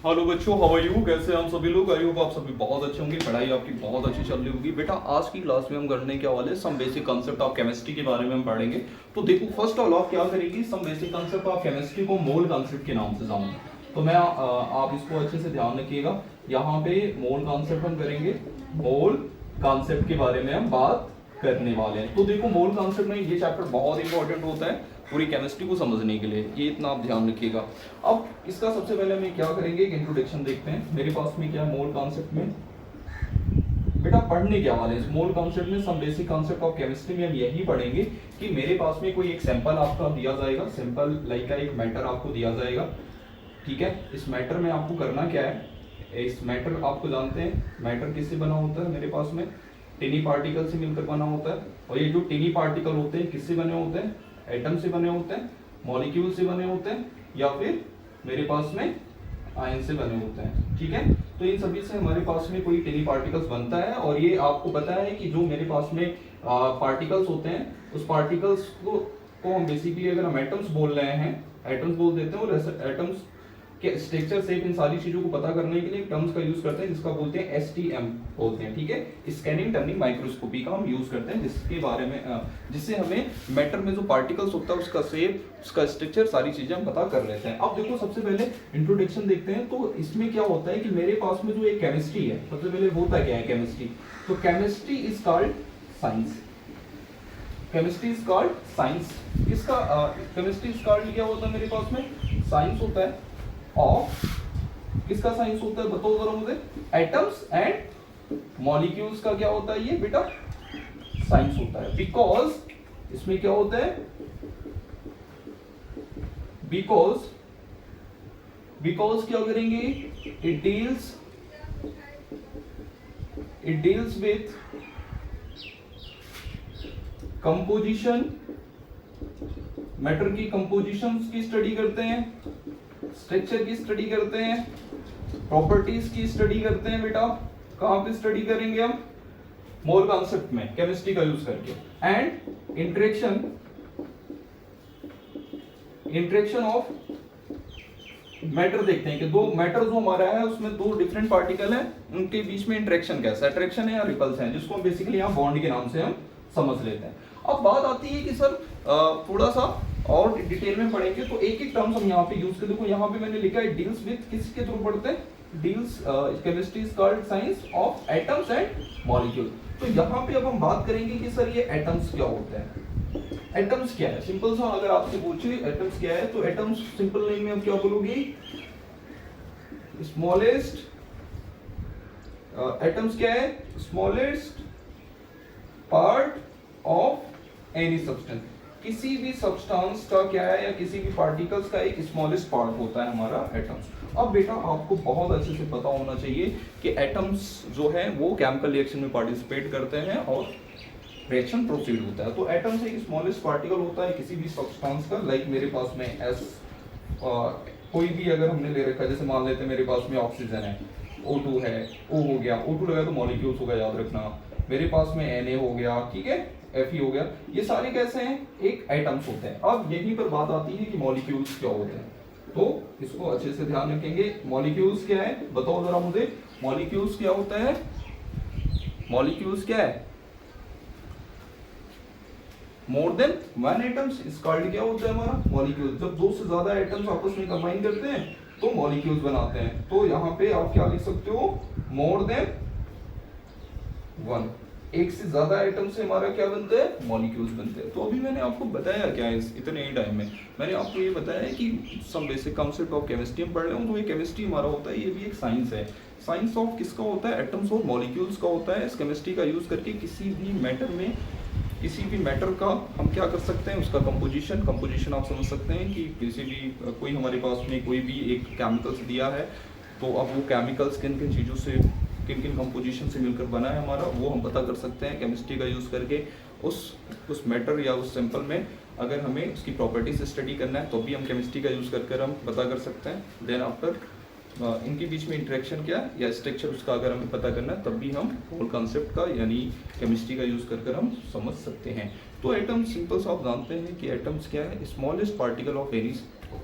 Hello बच्चों, how are you? कैसे हैं हम सभी लोग? आई होप आप सभी बहुत अच्छे होंगे, पढ़ाई आपकी बहुत अच्छी चल रही होगी। बेटा आज की क्लास में हम करने के वाले some basic concept of chemistry के बारे में हम पढ़ेंगे। तो देखो, फर्स्ट ऑल आप क्या करेंगे, some basic concept of chemistry को मोल कांसेप्ट के नाम से जाऊंगा। तो मैं आप इसको अच्छे से ध्यान रखिएगा। यहाँ पे मोल कांसेप्ट हम करेंगे, मोल कांसेप्ट के बारे में हम बात करने वाले हैं। तो देखो, मोल कांसेप्ट में ये चैप्टर बहुत इंपॉर्टेंट होता है पूरी केमिस्ट्री को समझने के लिए, ये इतना आप ध्यान रखिएगा। अब इसका सबसे पहले हम क्या करेंगे, एक इंट्रोडक्शन देखते हैं। मेरे पास में क्या है मोल कॉन्सेप्ट में, बेटा पढ़ने क्या वाले इस मोल कॉन्सेप्ट में, some basic concept of chemistry में हम यही पढ़ेंगे कि मेरे पास में कोई एक सैंपल आपका दिया जाएगा, सैंपल लाइक का एक मैटर आपको दिया जाएगा, ठीक है। इस मैटर में आपको करना क्या है, इस मैटर आपको जानते हैं मैटर किससे बना होता है, मेरे पास में टिनी पार्टिकल से मिलकर बना होता है। और ये जो टिनी पार्टिकल होते हैं किससे बने होते हैं, एटम से बने होते हैं, मॉलिक्यूल से बने होते हैं, या फिर मेरे पास में आयन से बने होते हैं, ठीक है। तो इन सभी से हमारे पास में कोई टिनी पार्टिकल्स बनता है। और ये आपको पता है कि जो मेरे पास में पार्टिकल्स होते हैं, उस पार्टिकल्स को हम बेसिकली अगर हम एटम्स बोल रहे हैं, एटम्स बोल देते हैं। और एटम्स के स्ट्रक्चर से इन सारी चीजों को पता करने के लिए टर्म्स का यूज करते हैं, जिसका बोलते हैं STM बोलते हैं, ठीक है। स्कैनिंग टर्निंग माइक्रोस्कोपी का हम यूज करते हैं, जिसके बारे में जिससे हमें मैटर में जो पार्टिकल्स होता है उसका शेप, उसका स्ट्रक्चर, सारी चीजें हम पता कर लेते हैं। अब देखो, सबसे पहले इंट्रोडक्शन देखते हैं। तो इसमें क्या होता है कि मेरे पास में जो एक केमिस्ट्री है, सबसे पहले होता क्या है केमिस्ट्री। तो chemistry is called science, chemistry is called science. किसका केमिस्ट्री इज कॉल्ड क्या होता है, मेरे पास में साइंस होता है ऑफ, किसका साइंस होता है बताओ जरा मुझे, एटम्स एंड मॉलिक्यूल्स का क्या होता है ये बेटा, साइंस होता है। बिकॉज इसमें क्या होता है, बिकॉज क्या करेंगे, it deals with composition, matter की कंपोजिशन की स्टडी करते हैं, स्ट्रक्चर की स्टडी करते हैं, प्रॉपर्टीज की स्टडी करते हैं। बेटा कहां पे स्टडी करेंगे हम, मोल कॉन्सेप्ट में केमिस्ट्री का यूज करके। एंड इंटरेक्शन ऑफ मैटर देखते हैं कि दो मैटर जो हमारा है उसमें दो डिफरेंट पार्टिकल हैं, उनके बीच में इंटरेक्शन कैसा है, अट्रैक्शन है या रिपल्स है, जिसको हम बेसिकली यहाँ बॉन्ड के नाम से हम समझ लेते हैं। अब बात आती है कि सर थोड़ा सा और डिटेल में पढ़ेंगे, तो एक एक टर्म्स हम यहाँ पे यूज कर, देखो यहाँ पे मैंने लिखा है डील्स विथ, किसके थ्रू पढ़ते हैं, deals chemistry is called science of atoms and molecule. तो यहाँ पे अब हम बात करेंगे कि सर ये एटम्स क्या होते हैं, एटम्स क्या है। सिंपल सा अगर आपसे पूछे एटम्स क्या है, तो एटम्स सिंपल नेम में हम क्या बोलोगे, स्मॉलेस्ट, एटम्स क्या है, smallest part of any substance. किसी भी सब्सटेंस का क्या है, या किसी भी पार्टिकल्स का एक स्मॉलेस्ट पार्ट होता है हमारा एटम्स। अब बेटा आपको बहुत अच्छे से पता होना चाहिए कि एटम्स जो है वो केमिकल रिएक्शन में पार्टिसिपेट करते हैं और रिएक्शन प्रोसीड होता है। तो एटम्स एक स्मॉलेस्ट पार्टिकल होता है किसी भी सब्सटेंस का। लाइक मेरे पास में कोई भी अगर हमने ले रखा है, जैसे मान लेते हैं मेरे पास में ऑक्सीजन है, O2 है, O हो गया, O2 लगा तो मॉलिक्यूल्स होगा, याद रखना। मेरे पास में Na हो गया, ठीक है, Fe हो गया, ये सारे कैसे हैं, एक एटम्स होते हैं। अब यहीं पर बात आती है कि मॉलिक्यूल्स क्या होते हैं, तो इसको अच्छे से ध्यान रखेंगे। मॉलिक्यूल्स क्या है बताओ जरा मुझे, मॉलिक्यूल्स क्या होता है, मॉलिक्यूल्स क्या है, more than one atoms is called क्या होता है हमारा मॉलिक्यूल। जब दो से ज्यादा एटम्स आपस में कंबाइन करते हैं तो मॉलिक्यूल्स बनाते हैं। तो यहाँ पे आप क्या लिख सकते हो, मोर देन वन, एक से ज्यादा एटम से हमारा क्या बनता है, मॉलिक्यूल्स बनते हैं। तो अभी मैंने आपको बताया क्या है इतने ही टाइम में, मैंने आपको ये बताया है कि some basic concept of chemistry हम पढ़ रहे हो। तो ये केमिस्ट्री हमारा होता है, ये भी एक साइंस है। साइंस ऑफ किसका होता है, एटम्स और मॉलिक्यूल्स का होता है। इस केमिस्ट्री का यूज करके किसी भी मैटर में, किसी भी मैटर का हम क्या कर सकते हैं, उसका कंपोजिशन आप समझ सकते हैं कि किसी भी कोई हमारे पास में कोई भी एक केमिकल्स दिया है, तो अब वो केमिकल्स किन किन चीज़ों से, किन किन कंपोजिशन से मिलकर बना है हमारा, वो हम पता कर सकते हैं केमिस्ट्री का यूज़ करके। उस मैटर या उस सैंपल में अगर हमें उसकी प्रॉपर्टीज स्टडी करना है तो भी हम केमिस्ट्री का यूज़ कर हम पता कर सकते हैं। देन आफ्टर इनके बीच में इंटरेक्शन क्या या स्ट्रक्चर उसका अगर हमें पता करना है तब भी हम होल कॉन्सेप्ट का यानी केमिस्ट्री का यूज़ कर हम समझ सकते हैं। तो एटम सिंपल सा आप जानते हैं कि एटम्स क्या है, smallest particle of any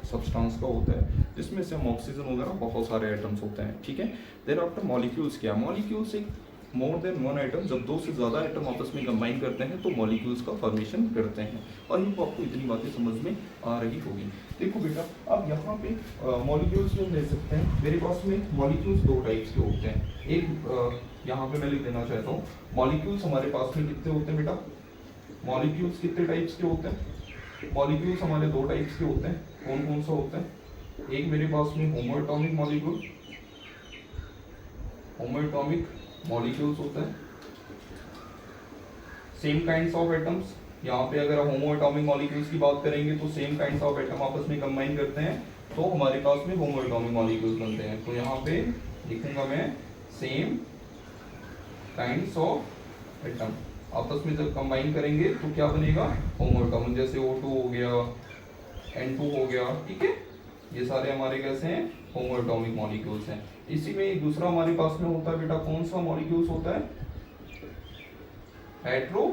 substance का होता है, जिसमें से हम ऑक्सीजन वगैरह बहुत सारे एटम्स होते हैं, ठीक है। देन आफ्टर मॉलिक्यूल्स क्या, मॉलिक्यूल्स एक मोर देन वन आइटम, जब दो से ज़्यादा आइटम आपस में कंबाइन करते हैं तो मॉलिक्यूल्स का फॉर्मेशन करते हैं। और ये आपको इतनी बातें समझ में आ रही होगी। देखो बेटा, अब यहाँ पे मॉलिक्यूल्स में ले सकते हैं, मेरे पास में मॉलिक्यूल्स दो टाइप्स के होते हैं। एक यहाँ पे मैं लिख देना चाहता हूँ, मॉलिक्यूल्स हमारे पास में कितने होते हैं बेटा, मॉलिक्यूल्स कितने टाइप्स के होते हैं, मॉलिक्यूल्स हमारे दो टाइप्स के होते हैं। कौन कौन सा होता है, एक मेरे पास में होमोएटॉमिक मॉलिक्यूल, होमोएटॉमिक मॉलिक्यूल्स होता है, सेम काइंड्स ऑफ एटम्स। यहाँ पे अगर होमोएटॉमिक मॉलिक्यूल्स की बात करेंगे तो सेम काइंड्स ऑफ एटम आपस में कंबाइन करते हैं तो हमारे पास में होमोएटॉमिक मॉलिक्यूल्स बनते हैं। तो यहाँ पे लिखूंगा मैं सेम काइंड्स ऑफ एटम, आपस में जब कंबाइन करेंगे तो क्या बनेगा, होमोएटॉमिक। जैसे O2 हो गया, N2 हो गया, ठीक है, ये सारे हमारे कैसे हैं, होमोएटॉमिक मॉलिक्यूल्स हैं। इसी में एक दूसरा हमारे पास में होता है बेटा, कौन सा मॉलिक्यूल्स होता है, hetero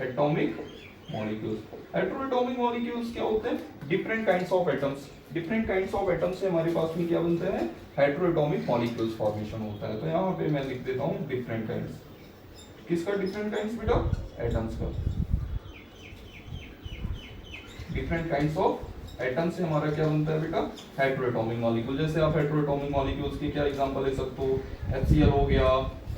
atomic molecules. Hetero atomic molecules क्या होते हैं, different kinds of atoms, different kinds of atoms से हमारे पास में क्या बनते हैं, हेट्रो एटॉमिक मॉलिक्यूल्स फॉर्मेशन होता है। तो यहाँ पे मैं लिख देता हूँ डिफरेंट काइंड्स, किसका डिफरेंट काइंड्स बेटा, एटम्स का। डिफरेंट काइंड्स ऑफ एटम से हमारा क्या बनता है बेटा, हेट्रोएटॉमिक मॉलिक्यूल। जैसे आप हेट्रोएटॉमिक मॉलिक्यूल्स की क्या एग्जांपल ले सकते हो, HCl हो गया,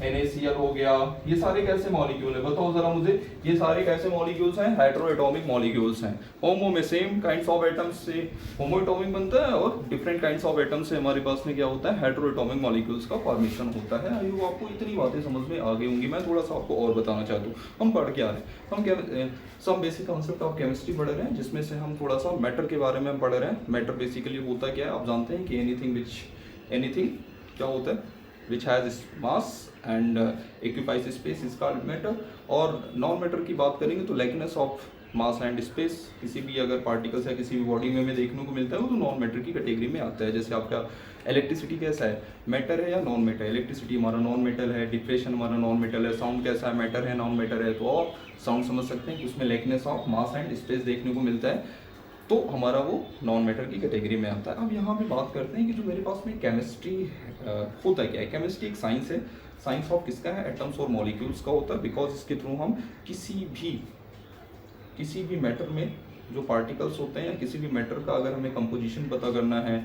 NaCl हो गया, ये सारे कैसे मॉलिक्यूल है, बताओ जरा मुझे, ये सारे कैसे मॉलिक्यूल्स हैं, हेट्रोएटॉमिक मॉलिक्यूल्स हैं। होमो में सेम काइंड्स ऑफ एटम्स से होमोएटॉमिक बनता है और डिफरेंट काइंड्स ऑफ एटम्स से हमारे पास में क्या होता है, हेट्रोएटॉमिक मॉलिक्यूल्स का फॉर्मेशन होता है। आई होप आपको इतनी बातें समझ में आ गई होंगी। मैं थोड़ा सा आपको और बताना चाहता हूँ, हम पढ़ के आ रहे हैं, हम क्या some basic concept of chemistry पढ़ रहे हैं, जिसमें से हम थोड़ा सा मैटर के बारे में पढ़ रहे हैं। मैटर बेसिकली होता क्या है, आप जानते हैं कि एनीथिंग क्या होता है, which has mass and occupies space is called matter। और नॉन मैटर की बात करेंगे तो likeness of mass and space, किसी भी अगर पार्टिकल्स या किसी भी बॉडी में हमें देखने को मिलता है वो तो नॉन मैटर की कैटेगरी में आता है। जैसे आपका इलेक्ट्रिसिटी कैसा है, मैटर है या नॉन मैटर, इलेक्ट्रिसिटी हमारा नॉन मेटल है, डिफ्रेशन हमारा नॉन मेटल है, साउंड कैसा है, मैटर है नॉन मैटर है। तो आप साउंड समझ सकते हैं कि उसमें likeness of mass and space देखने को मिलता है, तो हमारा वो नॉन मैटर की कैटेगरी में आता है। अब यहाँ पे बात करते हैं कि जो मेरे पास में केमिस्ट्री होता क्या है। केमिस्ट्री एक साइंस है, साइंस ऑफ किसका है, एटम्स और मॉलिक्यूल्स का होता है, बिकॉज इसके थ्रू हम किसी भी मैटर में जो पार्टिकल्स होते हैं या किसी भी मैटर का अगर हमें कंपोजिशन पता करना है,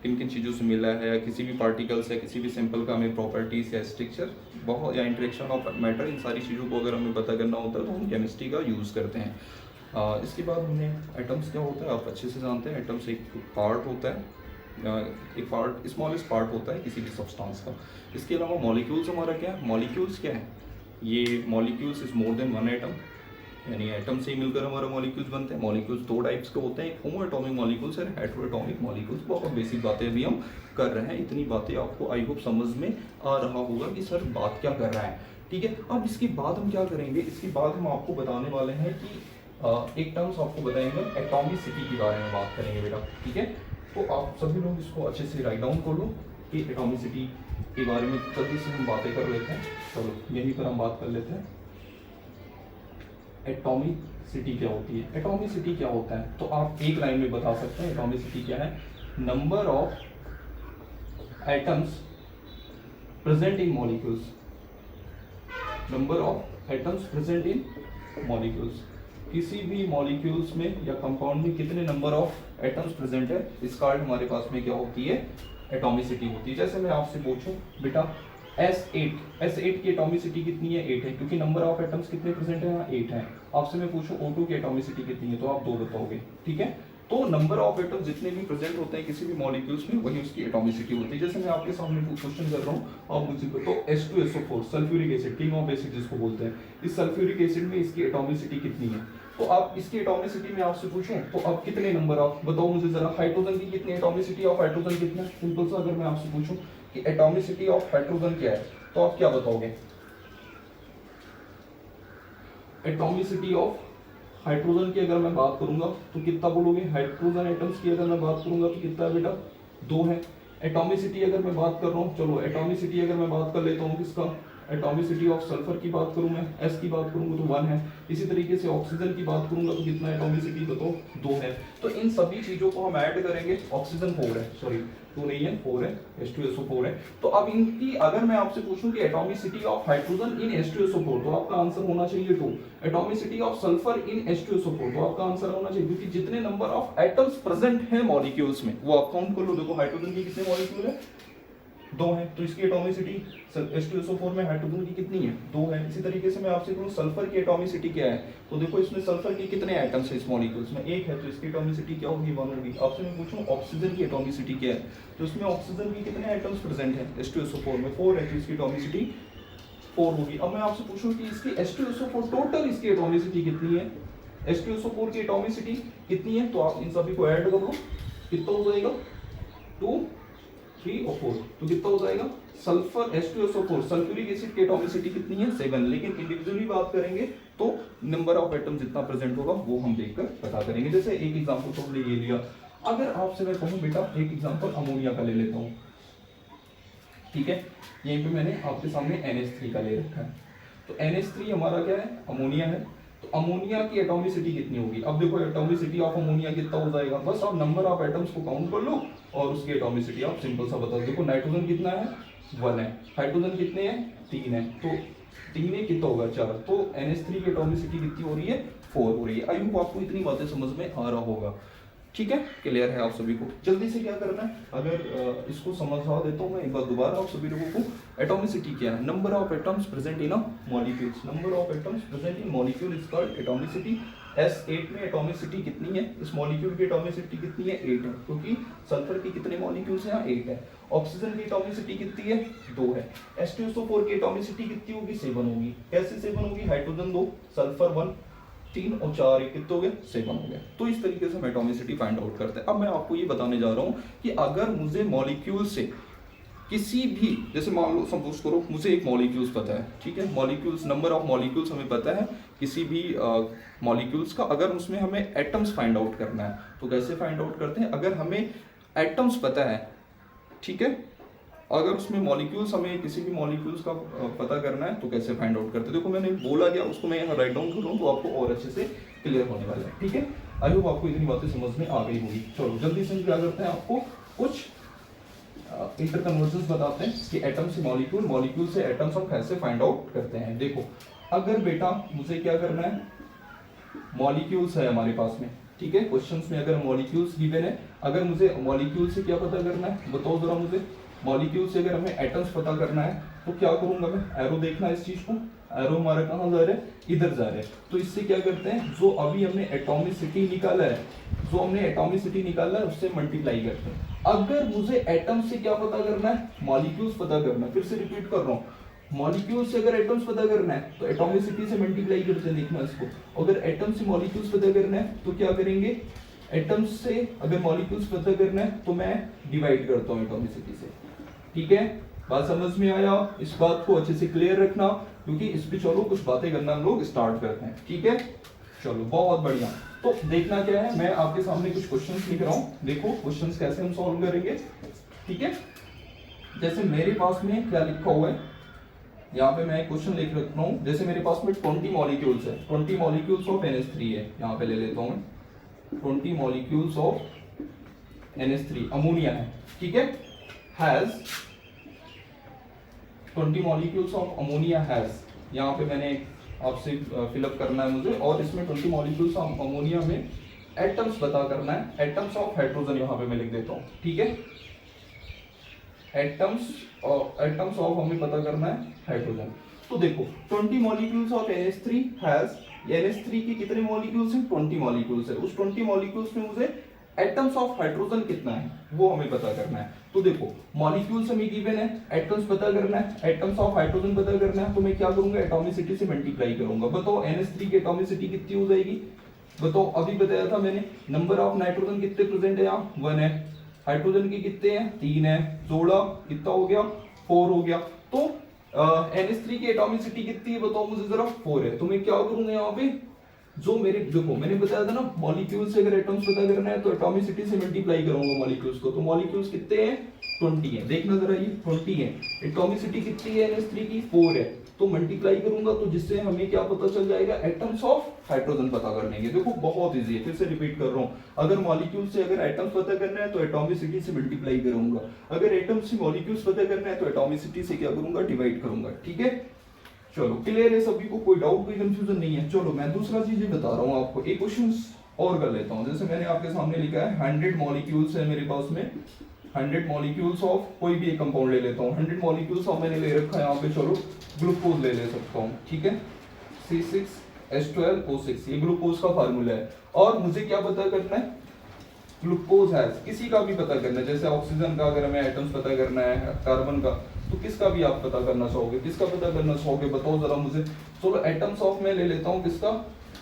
किन किन चीज़ों से मिला है, या किसी भी पार्टिकल्स या किसी भी सिंपल का हमें प्रॉपर्टीज या स्ट्रक्चर बहुत या इंटरेक्शन ऑफ मैटर, इन सारी चीज़ों को अगर हमें पता करना होता है तो हम केमिस्ट्री का यूज़ करते हैं। इसके बाद हमने एटम्स क्या होता है, आप अच्छे से जानते हैं, एटम्स एक पार्ट होता है, एक पार्ट स्मॉलेस्ट पार्ट होता है किसी भी सब्सटेंस का। इसके अलावा मॉलिक्यूल्स हमारा क्या है, मॉलिक्यूल्स क्या है, ये molecules is more than one atom, यानी एटम से ही मिलकर हमारा मॉलिक्यूल्स बनते हैं। मॉलिक्यूल्स दो टाइप्स के होते हैं, एक होमोएटॉमिक मॉलिक्यूल्स और हेट्रोएटॉमिक मॉलिक्यूल्स। बहुत बेसिक बातें अभी हम कर रहे हैं, इतनी बातें आपको आई होप समझ में आ रहा होगा कि सर बात क्या कर रहा है, ठीक है। अब इसके बाद हम क्या करेंगे, इसके बाद हम आपको बताने वाले हैं कि एक टर्म्स आपको बताएंगे, एटॉमिसिटी के बारे में बात करेंगे बेटा, ठीक है। तो आप सभी लोग इसको अच्छे से राइट डाउन कर लो कि एटॉमिसिटी के बारे में जल्दी से हम बातें कर लेते हैं। चलो यहीं पर हम बात कर लेते हैं, एटॉमिसिटी क्या होती है। एटॉमिसिटी क्या होता है तो आप एक लाइन में बता सकते हैं, एटॉमिसिटी क्या है, number of atoms present in molecules, number of atoms present in molecules, किसी भी मॉलिक्यूल्स में या कंपाउंड में कितने नंबर ऑफ एटम्स प्रेजेंट है, इस कार्ड हमारे पास में क्या होती है, एटॉमिसिटी होती है। जैसे मैं आपसे पूछूं बेटा S8 की एटॉमिसिटी कितनी है, 8 है, क्योंकि नंबर ऑफ एटम्स कितने प्रेजेंट है, यहाँ 8 है। आपसे मैं पूछूं O2 की एटॉमिसिटी कितनी है, तो आप 2 बताओगे, ठीक है। तो नंबर ऑफ एटम्स जितने भी प्रेजेंट होते हैं किसी भी मॉलिक्यूल्स में, वही उसकी एटॉमिसिटी होती है। जैसे मैं आपके सामने क्वेश्चन कर रहा हूँ, आप मुझे बताओ H2SO4 sulphuric acid, king of acid जिसको बोलते हैं, इस सल्फ्यूरिक एसिड में इसकी एटॉमिसिटी कितनी है। तो आप इसकी एटॉमिसिटी में आपसे पूछूं तो आप कितने नंबर ऑफ, बताओ मुझे जरा, हाइड्रोजन की कितनी एटॉमिसिटी ऑफ हाइड्रोजन कितना है। सिंपल सा अगर मैं आपसे पूछूं कि एटॉमिसिटी ऑफ हाइड्रोजन क्या है, तो आप क्या बताओगे, एटॉमिसिटी ऑफ हाइड्रोजन की अगर मैं बात करूंगा तो कितना बोलोगे, हाइड्रोजन एटम्स की अगर मैं बात करूंगा तो कितना है बेटा, 2 है। एटॉमिसिटी अगर मैं बात कर रहा हूँ, चलो एटॉमिसिटी अगर मैं बात कर लेता हूँ किसका, एटॉमिसिटी ऑफ सल्फर की बात करूं मैं, S की बात करूंगा तो 1 है। इसी तरीके से ऑक्सीजन की बात करूंगा तो कितना एटॉमिसिटी बताओ 2 है। तो इन सभी चीजों को हम ऐड करेंगे, ऑक्सीजन 4 है, सॉरी 2 नहीं है 4 है, H2SO4 है। तो अब इनकी अगर मैं आपसे पूछूं कि atomicity of hydrogen in H2SO4 तो आपका आंसर होना चाहिए 2। Atomicity of sulphur in H2SO4 तो आपका आंसर होना चाहिए, क्योंकि जितने नंबर ऑफ एटम्स प्रेजेंट हैं मॉलिक्यूल्स में वो आप काउंट कर लो। देखो हाइड्रोजन की कितने मॉलिक्यूल है, 2 है, तो इसकी एटॉमिसिटी H2SO4 में हाइड्रोजन की कितनी है, 2 है। इसी तरीके से मैं आपसे कहूं सल्फर की एटॉमिसिटी क्या है, तो देखो इसमें सल्फर के कितने एटम्स है इस मॉलिक्यूल्स में, 1 है, तो इसकी एटॉमिसिटी क्या होगी, 1 होगी। आपसे मैं पूछूं ऑक्सीजन की एटॉमिसिटी क्या है, तो इसमें ऑक्सीजन की कितने एटम्स प्रेजेंट है H2SO4 में, 4 है, तो इसकी एटॉमिसिटी 4 होगी। अब मैं आपसे पूछूं कि इसकी H2SO4 टोटल इसकी एटॉमिसिटी कितनी है, H2SO4 की एटॉमिसिटी कितनी है, तो आप इन सभी को ऐड कर लो, कितना हो जाएगा 2 3 और 4, तो कितना हो जाएगा सल्फर H2SO4 सल्फ्यूरिक एसिड की एटॉमिसिटी कितनी है 7। लेकिन इंडिविजुअली बात करेंगे तो नंबर ऑफ एटम जितना प्रेजेंट होगा वो हम देखकर पता करेंगे। जैसे एक एग्जांपल तो हमने ये लिया, अगर आपसे मैं कहूं बेटा एक एग्जांपल अमोनिया का ले लेता हूं, ठीक है, यहीं पे मैंने आपके सामने NH3 का ले रखा है। तो NH3 हमारा क्या है, अमोनिया है। तो अमोनिया की एटॉमिसिटी कितनी होगी, अब देखो एटॉमिसिटी ऑफ अमोनिया कितना हो जाएगा, बस आप नंबर ऑफ एटम्स को काउंट कर लो और उसकी एटॉमिसिटी आप सिंपल सा बता दो। देखो नाइट्रोजन कितना है 1 है, हाइड्रोजन कितने हैं 3 है, तो 3 में कितना होगा 4, तो NH3 की एटॉमिसिटी कितनी हो रही है 4 हो रही है। आई होप आपको इतनी बातें समझ में आ रहा होगा, ठीक है, क्लियर है आप सभी को। जल्दी से क्या करना है, अगर इसको समझा देता हूँ मैं एक बार दोबारा आप सभी लोगों को। एटॉमिसिटी क्या है, number of atoms present in a molecules, number of atoms present in molecule is called atomicity. S8 में एटॉमिसिटी कितनी है, इस मॉलिक्यूल की एटॉमिसिटी कितनी है 8 है, क्योंकि सल्फर की कितने मॉलिक्यूल्स हैं 8 है। ऑक्सीजन की एटॉमिसिटी कितनी है 2 है। H2SO4 की एटॉमिसिटी कितनी होगी 7 होगी। कैसे 7 होगी, हाइड्रोजन 2 सल्फर 1, 3 और 4 एक कितने हो गए 7 हो गए। तो इस तरीके से हम एटॉमिसिटी फाइंड आउट करते हैं। अब मैं आपको ये बताने जा रहा हूँ कि अगर मुझे मॉलिक्यूल से किसी भी, जैसे मान लो सपोज करो मुझे एक मॉलिक्यूल्स पता है, ठीक है, मॉलिक्यूल्स नंबर ऑफ मॉलिक्यूल्स हमें पता है किसी भी मॉलिक्यूल्स का, अगर उसमें हमें एटम्स फाइंड आउट करना है तो कैसे फाइंड आउट करते हैं, अगर हमें एटम्स पता है, ठीक है, अगर उसमें मॉलिक्यूल्स हमें किसी भी मॉलिक्यूल्स का पता करना है तो कैसे फाइंड आउट करते हैं। देखो मैंने बोला गया उसको मैं यहाँ राइट डाउन कर रहा हूँ तो आपको और अच्छे से क्लियर होने वाला है, ठीक है। आई होप आपको इतनी बातें समझ में आ गई होगी। चलो जल्दी से क्या करते हैं, आपको कुछ इंटरकन्वर्जन्स बताते हैं कि एटम से मॉलिक्यूल, मॉलिक्यूल से एटम्स हम कैसे फाइंड आउट करते हैं। देखो अगर बेटा मुझे क्या करना है, मॉलिक्यूल्स है हमारे पास में, ठीक है, क्वेश्चंस में अगर मॉलिक्यूल्स गिवन है, अगर मुझे मॉलिक्यूल से क्या पता करना है बताओ जरा मुझे। मॉलिक्यूल से अगर हमें एटम्स पता करना है तो क्या करूंगा मैं, एरो देखना है इस चीज को, एरो हमारा कहाँ जा रहा है, इधर जा रहा है। तो इससे क्या करते हैं, जो अभी हमने एटॉमिसिटी निकाला है, जो हमने एटॉमिसिटी निकाला है उससे मल्टीप्लाई करते हैं। अगर मुझे एटम से क्या पता करना है, मॉलिक्यूल्स पता करना है, फिर से रिपीट कर रहा हूँ, मॉलिक्यूल से अगर एटम्स पता करना है तो एटॉमिसिटी से मल्टीप्लाई करते हैं, देखना इसको। अगर एटम से मॉलिक्यूल्स पता करना है तो क्या करेंगे, एटम्स से अगर मॉलिक्यूल्स पता करना है तो मैं डिवाइड करता हूँ एटॉमिसिटी से, ठीक है। बात समझ में आया, इस बात को अच्छे से क्लियर रखना, क्योंकि इस पे चलो कुछ बातें करना हम लोग स्टार्ट करते हैं, ठीक है। चलो बहुत बढ़िया। तो देखना क्या है, मैं आपके सामने कुछ क्वेश्चंस लिख रहा हूँ, देखो क्वेश्चंस कैसे हम सॉल्व करेंगे, ठीक है। जैसे मेरे पास में क्या लिखा हुआ है, यहाँ पे मैं एक क्वेश्चन लिख रखा हूँ, जैसे मेरे पास में 20 मॉलिक्यूल्स है, 20 मॉलिक्यूल्स ऑफ NH3 है, यहाँ पे ले लेता हूँ 20 मॉलिक्यूल्स ऑफ NH3 अमोनिया है, ठीक है, has 20 molecules of ammonia has, यहाँ पे मैंने आपसे फिलअप करना है मुझे, और इसमें 20 मॉलिक्यूल्स ऑफ अमोनिया में एटम्स पता करना है, एटम्स ऑफ हाइड्रोजन यहाँ पे मैं लिख देता हूँ, ठीक है, एटम्स ऑफ हमें पता करना है हाइड्रोजन। तो देखो 20 molecules of NH3 has, NH3 के कितने मॉलिक्यूल्स हैं 20 मॉलिक्यूल्स है, उस 20 मॉलिक्यूल्स में मुझे एटम्स ऑफ हाइड्रोजन कितना है वो हमें पता करना है। तो देखो मॉलिक्यूल्स हमें गिवन है, एटम्स पता करना है, एटम्स ऑफ हाइड्रोजन पता करना है, तो मैं क्या करूंगा एटॉमिसिटी से मल्टीप्लाई करूंगा। बताओ NH3 की एटॉमिसिटी कितनी हो जाएगी, बताओ, अभी बताया था मैंने, नंबर ऑफ नाइट्रोजन कितने प्रेजेंट है यहाँ 1 है, हाइड्रोजन के कितने हैं 3 है, जोड़ा कितना हो गया 4 हो गया। तो NH3 की एटॉमिसिटी कितनी है बताओ मुझे जरा 4 है, तो मैं क्या करूंगा यहाँ पे जो मेरे देखो मैंने बताया था ना, मॉलिक्यूल से अगर एटम्स पता करना है तो एटॉमिसिटी से मल्टीप्लाई करूंगा मॉलिक्यूल्स को। तो मॉलिक्यूल्स कितने हैं? 20 है। देखना जरा, ये 20 है। एटॉमिसिटी कितनी है NH3 की? 4 है। तो मल्टीप्लाई करूंगा तो जिससे हमें क्या पता चल जाएगा? एटम्स ऑफ हाइड्रोजन पता कर लेंगे। देखो बहुत इजी है, फिर से रिपीट कर रहा हूँ। अगर मॉलिक्यूल से अगर एटम्स पता करना है तो एटॉमिसिटी से मल्टीप्लाई करूंगा, अगर एटम्स से मॉलिक्यूल्स पता करना है तो एटॉमिसिटी से क्या करूंगा? डिवाइड करूंगा। ठीक है, चलो क्लियर है सभी को? कोई डाउट, कोई कंफ्यूजन नहीं है? चलो मैं दूसरा चीज बता रहा हूँ आपको, एक क्वेश्चन और कर लेता हूँ। जैसे मैंने आपके सामने लिखा है 100 मॉलिक्यूल्स है मेरे पास में, 100 मॉलिक्यूल्स ऑफ कोई भी एक कंपाउंड ले लेता हूँ। 100 मॉलिक्यूल्स ऑफ मैंने ले रखा है यहाँ पे, चलो ग्लूकोज ले सकता हूँ। ठीक है, C6H12O6 ये ग्लूकोज का फार्मूला है। और मुझे क्या पता करना है? ग्लूकोज है, किसी का भी पता करना है। जैसे ऑक्सीजन का अगर हमें एटम्स पता करना है, कार्बन का, तो किसका भी आप पता करना चाहोगे? किसका पता करना चाहोगे? बताओ जरा मुझे। चलो एटम्स ऑफ मैं ले लेता हूँ, किसका?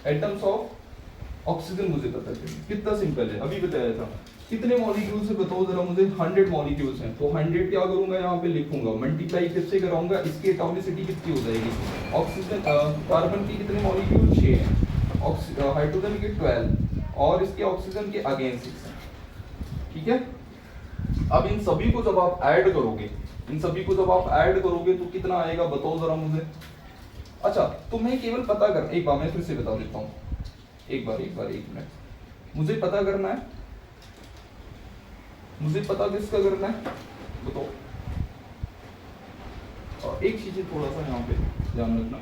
एटम्स ऑफ ऑक्सीजन मुझे पता करना। कितना सिंपल है, अभी बताया था। कितने मॉलिक्यूल्स है बताओ जरा मुझे? 100 मॉलिक्यूल्स हैं। तो 100 क्या करूंगा? यहाँ पे लिखूंगा, मल्टीप्लाई किससे कराऊंगा? इसकी एटॉमिसिटी कितनी हो जाएगी? ऑक्सीजन कार्बन की कितने मॉलिक्यूल? 6 है। हाइड्रोजन के 12 और इसके ऑक्सीजन के अगेन 6 है। ठीक है, अब इन सभी को जब आप ऐड करोगे, इन सभी को जब आप ऐड करोगे तो कितना आएगा बताओ जरा मुझे। अच्छा, तो मैं केवल पता कर, एक बार मैं फिर से बता देता हूँ, एक मिनट। मुझे पता करना है, मुझे पता किसका करना है बताओ। और एक चीज थोड़ा सा यहाँ पे ध्यान रखना,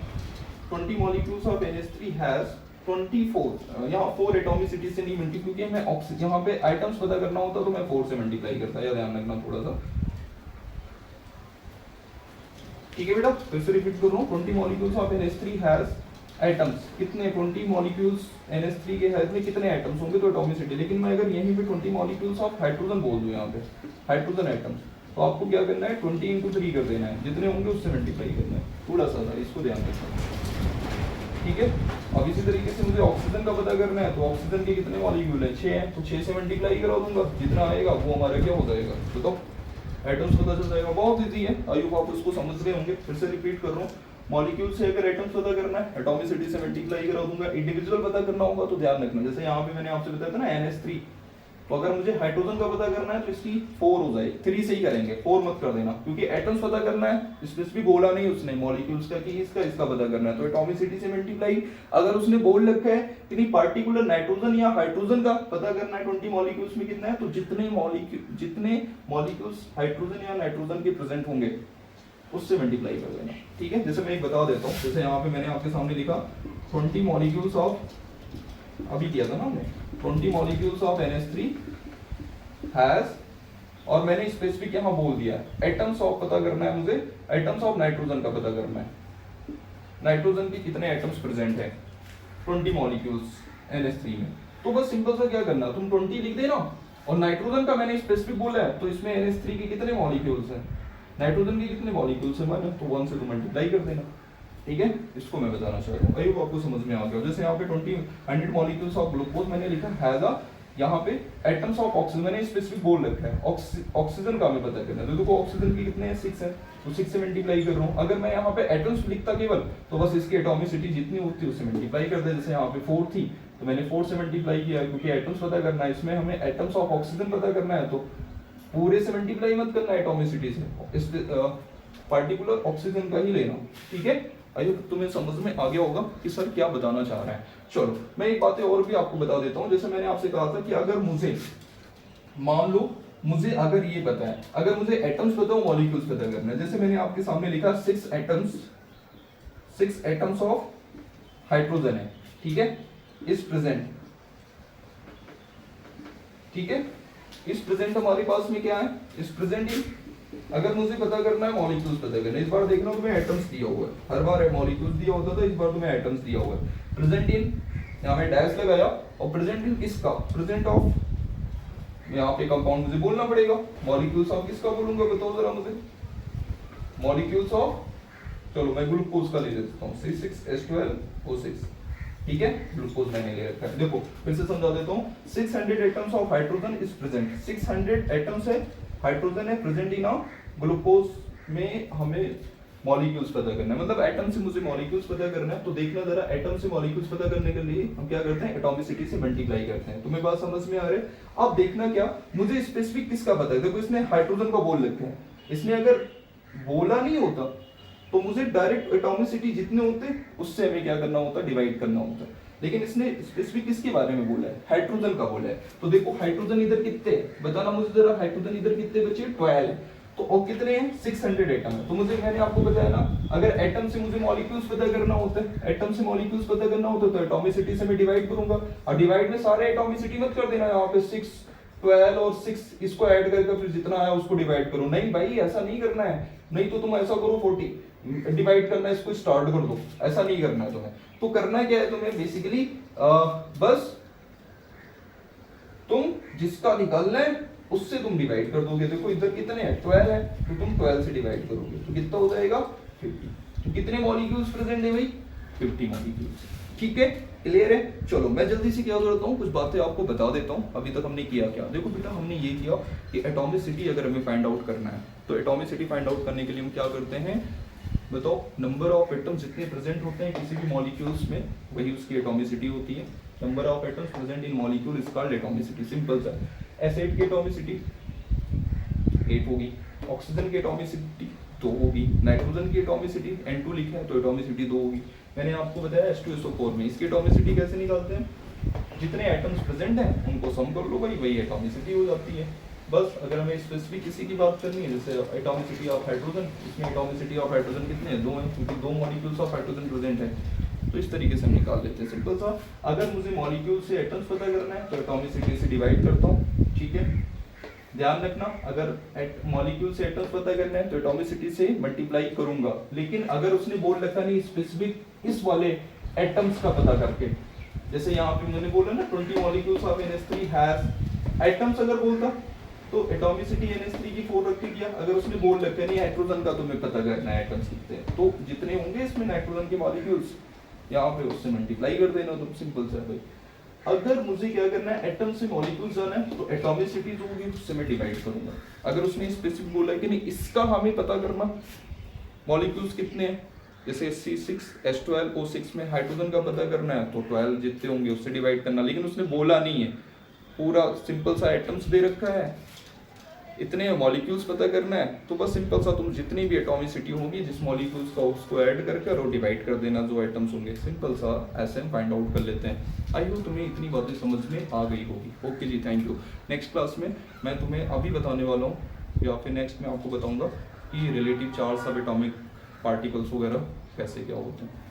20 मॉलिक्यूल्स ऑफ NH3 हैज 24, यहाँ 4 एटॉमिसिटी से नहीं मिलती, क्योंकि मैं ऑक्सीजन यहाँ पे आइटम्स पता करना होता तो मैं 4 से मल्टीप्लाई करता है, ध्यान रखना थोड़ा सा। ठीक है बेटा, फिर से रिपीट कर रहा हूँ, 20 molecules of NH3 has atoms, कितने? 20 मॉलिक्यूल्स NH3 के हैज में कितने एटम्स होंगे? तो एटॉमिसिटी। लेकिन मैं अगर यहीं पे 20 मॉलिक्यूल्स ऑफ हाइड्रोजन बोल दूं, यहाँ पे हाइड्रोजन एटम्स, तो आपको क्या करना है? 20 इंटू 3 कर देना है, जितने होंगे उससे मल्टीप्लाई करना है। थोड़ा सा था, इसको ध्यान रखना। ठीक है, अब इसी तरीके से मुझे ऑक्सीजन का पता करना है, तो ऑक्सीजन के कितने मॉलिक्यूल है? 6 है। तो 6 से मल्टीप्लाई करा दूंगा, जितना आएगा वो हमारा क्या हो जाएगा? बताओ, एटम्स पता चल जाएगा। बहुत इजी है, आई होप आप उसको समझ रहे होंगे। फिर से रिपीट कर रहा हूँ, मॉलिक्यूल से अगर एटम्स पता करना है, एटॉमिसिटी से मल्टीप्लाई करा दूंगा। इंडिविजुअल पता करना होगा तो ध्यान रखना, जैसे यहाँ पे मैंने आपसे बताया था ना NH3, तो अगर मुझे हाइड्रोजन का पता करना है तो इसकी 4 हो जाए, 3 से ही करेंगे, 4 मत कर देना, क्योंकि एटम्स पता करना है। स्पेसिफिक बोला नहीं उसने मॉलिक्यूल्स का कि इसका पता करना है, तो एटॉमिसिटी से मल्टीप्लाई। अगर उसने बोल रखा है कि नहीं पार्टिकुलर नाइट्रोजन या हाइड्रोजन का पता करना है 20 मॉलिक्यूल्स में कितना है, तो जितने मॉलिक्यूल्स हाइड्रोजन या नाइट्रोजन के प्रेजेंट होंगे उससे मल्टीप्लाई कर देना। ठीक है, जैसे मैं एक बता देता हूँ, जैसे यहाँ पे मैंने आपके सामने लिखा 20 मॉलिक्यूल्स ऑफ, अभी किया था ना हमने, 20 मॉलिक्यूल्स ऑफ NH3 हैज, और मैंने स्पेसिफिक यहाँ बोल दिया एटम्स ऑफ पता करना है मुझे, एटम्स ऑफ नाइट्रोजन का पता करना है। नाइट्रोजन के कितने एटम्स प्रेजेंट है? 20 मॉलिक्यूल्स NH3 में। तो बस सिंपल सा क्या करना, तुम 20 लिख देना, और नाइट्रोजन का मैंने स्पेसिफिक बोला है, तो इसमें NH3 के कितने मॉलिक्यूल्स हैं, नाइट्रोजन के कितने मॉलिक्यूल्स हैं माने, तो 1 से तो मल्टीप्लाई कर देना। ठीक है, इसको मैं बताना चाह रहा हूँ, आई होप आपको समझ में आ गया। जैसे यहाँ पे 100 मॉलिक्यूल्स ऑफ ग्लूकोज मैंने लिखा हैज, यहाँ पे एटम्स ऑफ ऑक्सीजन मैंने स्पेसिफिक बोल रखा है, ऑक्सीजन का हमें पता करना है, तो देखो ऑक्सीजन की कितने हैं? 6 है, तो 6 से मल्टीप्लाई कर रहा हूँ। अगर मैं यहाँ पे एटम्स लिखता केवल, तो बस इसकी एटॉमिसिटी जितनी होती है उससे मल्टीप्लाई कर दे। जैसे यहाँ पे 4 थी तो मैंने 4 से मल्टीप्लाई किया, क्योंकि एटम्स पता करना है, इसमें हमें एटम्स ऑफ ऑक्सीजन पता करना है, तो पूरे से मल्टीप्लाई मत करना एटॉमिसिटी से, इस पार्टिकुलर ऑक्सीजन का ही लेना। ठीक है, आई होप तुम्हें समझ में आ गया होगा कि सर क्या बताना चाह रहा है। चलो मैं एक बातें और भी आपको बता देता हूँ। जैसे मैंने आपसे कहा था कि अगर मुझे, मान लो मुझे अगर ये पता है, अगर मुझे एटम्स पता हो, मॉलिक्यूल्स पता करना है, जैसे मैंने आपके सामने लिखा 6 एटम्स ऑफ हाइड्रोजन है। ठीक है, इस प्रेजेंट, ठीक है, इस प्रेजेंट हमारे पास में क्या है? इस प्रेजेंट ही अगर मुझे पता करना है मॉलिक्यूल्स पता करना है, इस बार देखना तुम्हें एटम्स दिया हुआ है, हर बार मॉलिक्यूल्स दिया होता था, इस बार तुम्हें एटम्स दिया हुआ है। प्रेजेंट इन, यहाँ पे डैश लगाया, और प्रेजेंट इन किसका? प्रेजेंट ऑफ, यहाँ पे कंपाउंड मुझे बोलना पड़ेगा, मॉलिक्यूल्स ऑफ किसका बोलूंगा बताओ जरा मुझे? मॉलिक्यूल्स ऑफ, चलो मैं ग्लूकोज का ले लेता हूँ, C6H12O6। ठीक है, ग्लूकोज मैंने ले रखा है। देखो फिर से समझा देता हूँ, 600 atoms of hydrogen is present, 600 atoms है हाइड्रोजन है प्रेजेंट इन ग्लूकोज में। हमें मॉलिक्यूल्स पता करना है, मतलब एटम से मुझे मॉलिक्यूल्स पता करना है। तो देखना जरा, एटम से मॉलिक्यूल्स पता करने के लिए हम क्या करते हैं, एटॉमिसिटी से मल्टीप्लाई करते हैं। तुम्हें बात समझ में आ रही है? अब देखना क्या, मुझे स्पेसिफिक किसका पता है, देखो इसने हाइड्रोजन का बोल रखा है, इसने अगर बोला नहीं होता तो मुझे डायरेक्ट एटॉमिसिटी जितने होते उससे हमें क्या करना होता, डिवाइड करना होता। लेकिन इसने स्पेसिफिक किसके बारे में बोला है, हाइड्रोजन का बोला है। तो देखो हाइड्रोजन इधर कितने, बताना मुझे जरा, हाइड्रोजन इधर कितने बचे, 12 है। तो और कितने हैं, 600 एटम है। तो मुझे, मैंने आपको बताया ना, अगर एटम से मुझे मॉलिक्यूल्स पता करना होता है, एटम से मॉलिक्यूल्स पता करना होता है तो एटॉमिसिटी से मैं डिवाइड करूंगा। और डिवाइड में सारे एटॉमिसिटी मत कर देना, यहाँ पे 6, 12 और 6 इसको ऐड करके फिर जितना आया उसको डिवाइड करो। नहीं भाई, ऐसा नहीं करना है। नहीं तो तुम ऐसा करो, 40 डिवाइड करना है, इसको स्टार्ट कर दो। ऐसा नहीं करना है तुम्हें। तो करना क्या है तुम्हें, बेसिकली बस तुम जिसका निकालना है उससे तुम डिवाइड कर दोगे। देखो इधर कितने हैं, 12 है, तो तुम 12 से डिवाइड करोगे तो कितना हो जाएगा, 50। तो कितने मॉलिक्यूल्स प्रेजेंट है भाई, 50 मॉलिक्यूल्स। ठीक है, क्लियर है। चलो मैं जल्दी से क्या करता हूँ, कुछ बातें आपको बता देता हूँ। अभी तक हमने किया क्या, देखो बेटा हमने ये किया कि एटॉमिसिटी अगर हमें फाइंड आउट करना है तो एटॉमिसिटी फाइंड आउट करने के लिए हम क्या करते हैं, बताओ, नंबर ऑफ एटम्स जितने प्रेजेंट होते हैं किसी भी मॉलिक्यूल्स में वही उसकी एटॉमिसिटी होती है। Number of atoms present in molecule is called atomicity. Simple सा। एसिड की एटॉमिसिटी 8 होगी, ऑक्सीजन की एटॉमिसिटी 2 होगी, नाइट्रोजन की एटॉमिसिटी N2 लिखा है तो एटॉमिसिटी 2 होगी। मैंने आपको बताया H2SO4 में इसकी एटॉमिसिटी कैसे निकालते हैं, जितने एटम्स प्रेजेंट हैं उनको सम कर लो भाई, वही एटॉमिसिटी हो जाती है। बस अगर हमें स्पेसिफिक किसी की बात करनी है, जैसे एटॉमिसिटी ऑफ हाइड्रोजन, इसमें एटॉमिसिटी ऑफ हाइड्रोजन कितने हैं, 2 हैं, क्योंकि 2 मॉलिक्यूल्स ऑफ हाइड्रोजन प्रेजेंट है। तो इस तरीके से हम निकाल लेते हैं, सिंपल सा। अगर मुझे मॉलिक्यूल से एटम्स पता करना है तो एटॉमिसिटी से डिवाइड करता हूँ। ठीक है, ध्यान रखना, अगर मॉलिक्यूल से एटम्स पता करना है तो एटॉमिसिटी से मल्टीप्लाई करूंगा। लेकिन अगर उसने बोल रखा नहीं स्पेसिफिक इस वाले एटम्स का पता करके, जैसे यहाँ पे मैंने बोला ना 20 molecules of NH3 has atoms, अगर बोलता तो एटॉमिसिटी NH3 की 4 रख दिया। अगर उसने बोल रखा नहीं हाइड्रोजन का तुम्हें पता करना है एटम्स कितने हैं, तो जितने होंगे इसमें नाइट्रोजन के मॉलिक्यूल्स यहाँ पे उससे मल्टीप्लाई कर देना, तो सिंपल सा है भाई। अगर मुझे क्या करना है, एटम से मॉलिक्यूल्स जाना है तो एटॉमिसिटी जो होगी उससे मैं डिवाइड करूंगा। अगर उसने स्पेसिफिक बोला है कि नहीं इसका हमें पता करना मॉलिक्यूल्स कितने हैं, जैसे C6 H12O6 में हाइड्रोजन का पता करना है तो 12 जितने होंगे उससे डिवाइड करना। लेकिन उसने बोला नहीं है, पूरा सिंपल सा एटम्स दे रखा है, इतने मॉलिक्यूल्स पता करना है, तो बस सिंपल सा तुम जितनी भी एटॉमिसिटी होगी जिस मॉलिक्यूल्स का उसको ऐड करके और डिवाइड कर देना जो एटम्स होंगे। सिंपल सा ऐसे हम फाइंड आउट कर लेते हैं। आई होप तुम्हें इतनी बातें समझ में आ गई होगी। ओके जी, थैंक यू। नेक्स्ट क्लास में मैं तुम्हें अभी बताने वाला हूँ या फिर नेक्स्ट में आपको बताऊंगा कि रिलेटिव चार्ज सब एटॉमिक पार्टिकल्स वगैरह कैसे क्या होते हैं।